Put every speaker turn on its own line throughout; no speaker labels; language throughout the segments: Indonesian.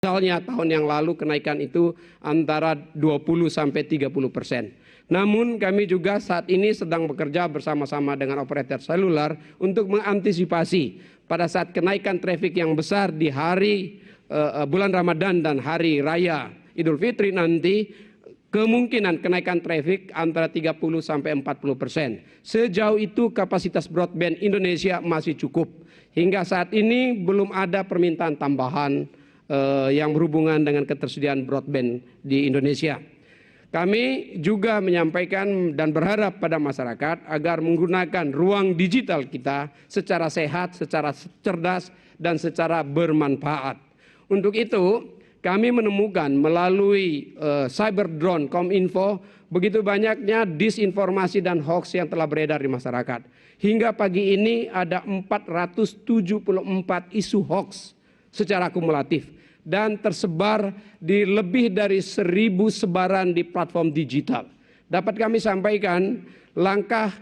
Misalnya tahun yang lalu kenaikan itu antara 20-30%. Namun kami juga saat ini sedang bekerja bersama-sama dengan operator seluler untuk mengantisipasi pada saat kenaikan traffic yang besar di hari bulan Ramadan dan hari raya Idul Fitri nanti, kemungkinan kenaikan traffic antara 30-40%. Sejauh itu kapasitas broadband Indonesia masih cukup. Hingga saat ini belum ada permintaan tambahan yang berhubungan dengan ketersediaan broadband di Indonesia. Kami juga menyampaikan dan berharap pada masyarakat agar menggunakan ruang digital kita secara sehat, secara cerdas, dan secara bermanfaat. Untuk itu, kami menemukan melalui cyber drone Kominfo begitu banyaknya disinformasi dan hoax yang telah beredar di masyarakat. Hingga pagi ini ada 474 isu hoax secara kumulatif dan tersebar di lebih dari 1.000 sebaran di platform digital. Dapat kami sampaikan langkah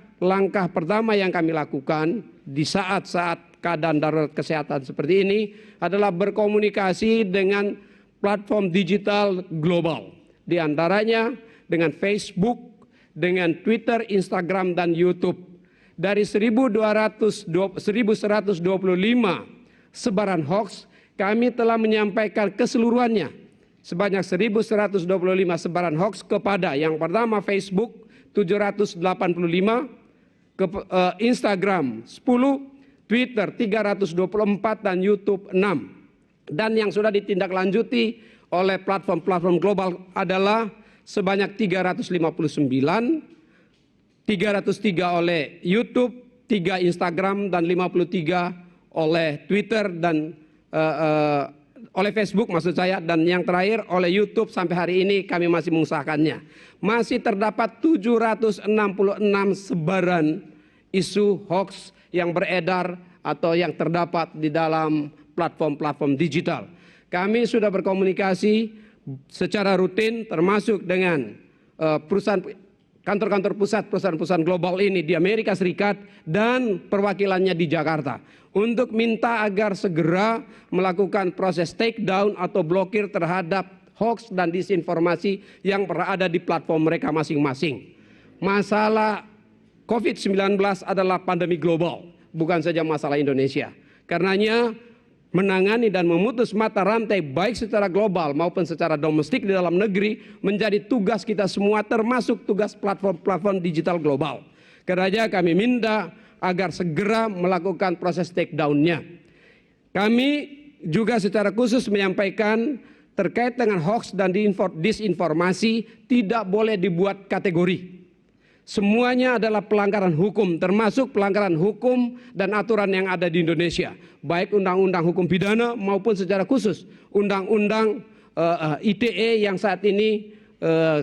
pertama yang kami lakukan di saat-saat keadaan darurat kesehatan seperti ini adalah berkomunikasi dengan platform digital global. Di antaranya dengan Facebook, dengan Twitter, Instagram, dan YouTube. Dari 1.125 sebaran hoax, kami telah menyampaikan keseluruhannya sebanyak 1.125 sebaran hoax kepada yang pertama Facebook 785, Instagram 10, Twitter 324, dan YouTube 6. Dan yang sudah ditindaklanjuti oleh platform-platform global adalah sebanyak 359, 303 oleh YouTube, 3 Instagram, dan 53 oleh Twitter dan oleh Facebook maksud saya, dan yang terakhir oleh YouTube. Sampai hari ini kami masih mengusahakannya. Masih terdapat 766 sebaran isu hoax yang beredar atau yang terdapat di dalam platform-platform digital. Kami sudah berkomunikasi secara rutin termasuk dengan perusahaan kantor-kantor pusat perusahaan-perusahaan global ini di Amerika Serikat dan perwakilannya di Jakarta untuk minta agar segera melakukan proses take down atau blokir terhadap hoax dan disinformasi yang berada di platform mereka masing-masing. Masalah COVID-19 adalah pandemi global, bukan saja masalah Indonesia. Karenanya menangani dan memutus mata rantai baik secara global maupun secara domestik di dalam negeri menjadi tugas kita semua, termasuk tugas platform-platform digital global. Karenanya kami minta agar segera melakukan proses take down-nya. Kami juga secara khusus menyampaikan terkait dengan hoax dan disinformasi tidak boleh dibuat kategori. Semuanya adalah pelanggaran hukum, termasuk pelanggaran hukum dan aturan yang ada di Indonesia, baik undang-undang hukum pidana maupun secara khusus undang-undang ITE yang saat ini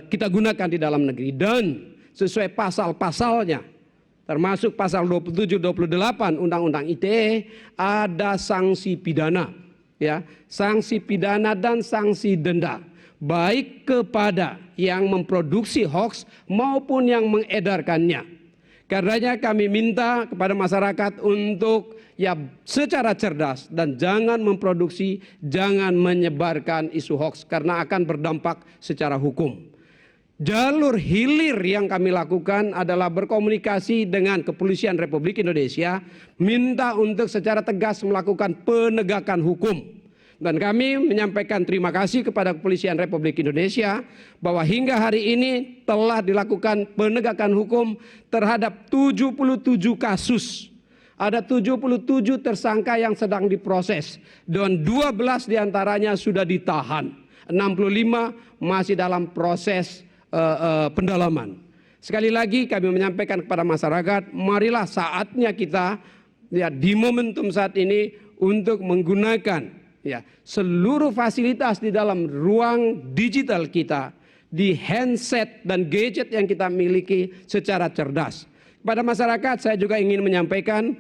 kita gunakan di dalam negeri. Dan sesuai pasal-pasalnya, termasuk pasal 27-28 undang-undang ITE, ada sanksi pidana, ya, sanksi pidana dan sanksi denda, baik kepada yang memproduksi hoax maupun yang mengedarkannya. Karenanya kami minta kepada masyarakat untuk ya secara cerdas dan jangan memproduksi, jangan menyebarkan isu hoax karena akan berdampak secara hukum. Jalur hilir yang kami lakukan adalah berkomunikasi dengan Kepolisian Republik Indonesia, minta untuk secara tegas melakukan penegakan hukum. Dan kami menyampaikan terima kasih kepada Kepolisian Republik Indonesia bahwa hingga hari ini telah dilakukan penegakan hukum terhadap 77 kasus. Ada 77 tersangka yang sedang diproses dan 12 diantaranya sudah ditahan. 65 masih dalam proses pendalaman. Sekali lagi kami menyampaikan kepada masyarakat, marilah saatnya kita ya di momentum saat ini untuk menggunakan ya seluruh fasilitas di dalam ruang digital kita, di handset dan gadget yang kita miliki secara cerdas. Kepada masyarakat saya juga ingin menyampaikan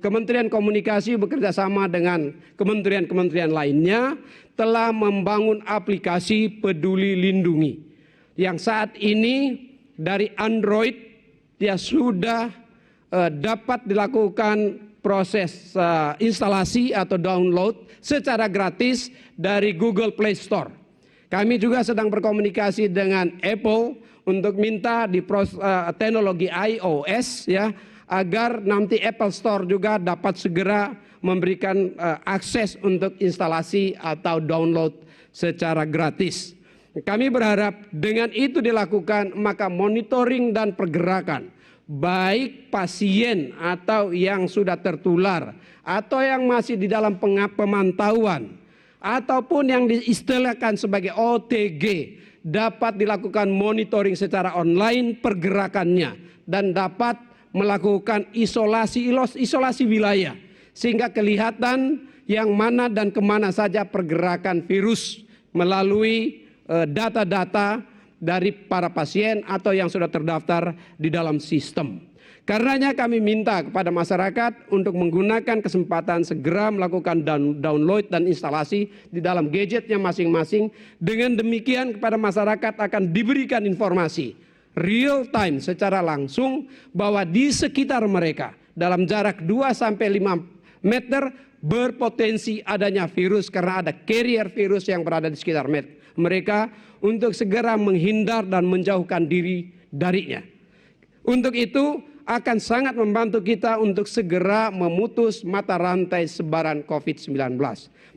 Kementerian Komunikasi bekerjasama dengan kementerian-kementerian lainnya telah membangun aplikasi Peduli Lindungi yang saat ini dari Android dia sudah dapat dilakukan proses instalasi atau download secara gratis dari Google Play Store. Kami juga sedang berkomunikasi dengan Apple untuk minta di teknologi iOS ya, agar nanti Apple Store juga dapat segera memberikan akses untuk instalasi atau download secara gratis. Kami berharap dengan itu dilakukan, maka monitoring dan pergerakan baik pasien atau yang sudah tertular atau yang masih di dalam pemantauan ataupun yang diistilahkan sebagai OTG dapat dilakukan monitoring secara online pergerakannya dan dapat melakukan isolasi wilayah sehingga kelihatan yang mana dan kemana saja pergerakan virus melalui data-data dari para pasien atau yang sudah terdaftar di dalam sistem. Karenanya kami minta kepada masyarakat untuk menggunakan kesempatan segera melakukan download dan instalasi di dalam gadgetnya masing-masing. Dengan demikian kepada masyarakat akan diberikan informasi real time secara langsung bahwa di sekitar mereka dalam jarak 2-5 meter berpotensi adanya virus karena ada carrier virus yang berada di sekitar mereka untuk segera menghindar dan menjauhkan diri darinya. Untuk itu akan sangat membantu kita untuk segera memutus mata rantai sebaran COVID-19.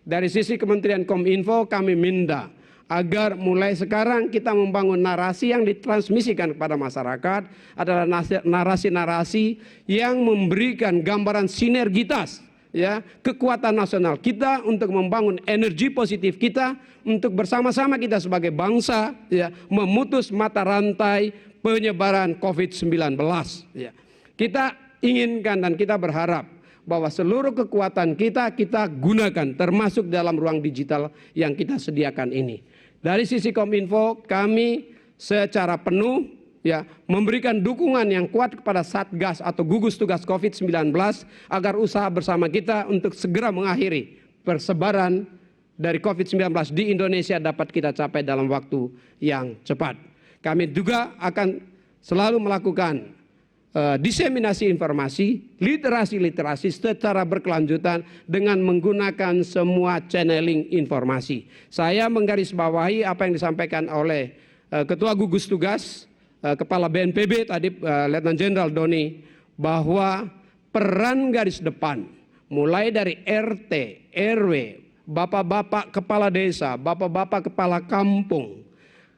Dari sisi Kementerian Kominfo kami minta agar mulai sekarang kita membangun narasi yang ditransmisikan kepada masyarakat adalah narasi-narasi yang memberikan gambaran sinergitas ya, kekuatan nasional kita untuk membangun energi positif kita untuk bersama-sama kita sebagai bangsa ya, memutus mata rantai penyebaran COVID-19 ya. Kita inginkan dan kita berharap bahwa seluruh kekuatan kita gunakan termasuk dalam ruang digital yang kita sediakan ini. Dari sisi Kominfo kami secara penuh ya memberikan dukungan yang kuat kepada Satgas atau gugus tugas COVID-19 agar usaha bersama kita untuk segera mengakhiri persebaran dari COVID-19 di Indonesia dapat kita capai dalam waktu yang cepat. Kami juga akan selalu melakukan diseminasi informasi, literasi secara berkelanjutan dengan menggunakan semua channeling informasi. Saya menggarisbawahi apa yang disampaikan oleh Ketua Gugus Tugas Kepala BNPB tadi Letnan Jenderal Doni bahwa peran garis depan mulai dari RT, RW, bapak-bapak kepala desa, bapak-bapak kepala kampung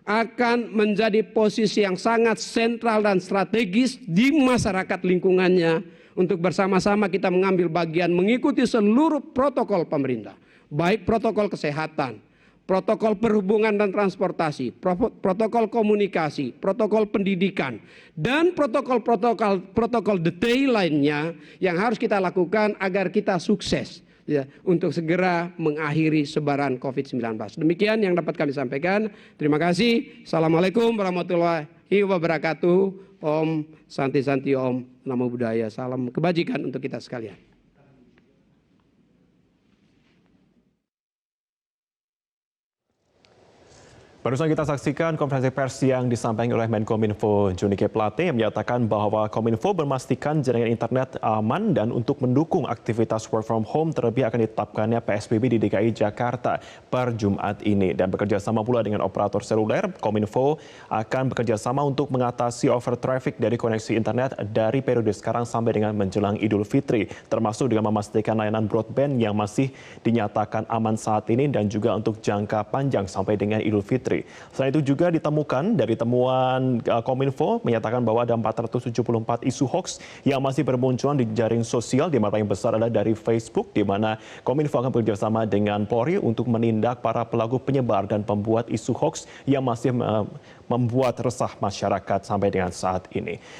akan menjadi posisi yang sangat sentral dan strategis di masyarakat lingkungannya untuk bersama-sama kita mengambil bagian mengikuti seluruh protokol pemerintah, baik protokol kesehatan, protokol perhubungan dan transportasi, protokol komunikasi, protokol pendidikan, dan protokol detail lainnya yang harus kita lakukan agar kita sukses ya, untuk segera mengakhiri sebaran COVID-19. Demikian yang dapat kami sampaikan. Terima kasih. Assalamualaikum warahmatullahi wabarakatuh. Om Santi Santi Om Namo Buddhaya. Salam kebajikan untuk kita sekalian.
Barusan kita saksikan konferensi pers yang disampaikan oleh Menkominfo Johnny G. Plate yang menyatakan bahwa Kominfo memastikan jaringan internet aman dan untuk mendukung aktivitas work from home terlebih akan ditetapkannya PSBB di DKI Jakarta per Jumat ini. Dan bekerja sama pula dengan operator seluler, Kominfo akan bekerja sama untuk mengatasi over traffic dari koneksi internet dari periode sekarang sampai dengan menjelang Idul Fitri, termasuk dengan memastikan layanan broadband yang masih dinyatakan aman saat ini dan juga untuk jangka panjang sampai dengan Idul Fitri. Selain itu juga ditemukan dari temuan Kominfo menyatakan bahwa ada 474 isu hoax yang masih bermunculan di jaring sosial, di mana yang besar adalah dari Facebook, di mana Kominfo akan bekerjasama dengan Polri untuk menindak para pelaku penyebar dan pembuat isu hoax yang masih membuat resah masyarakat sampai dengan saat ini.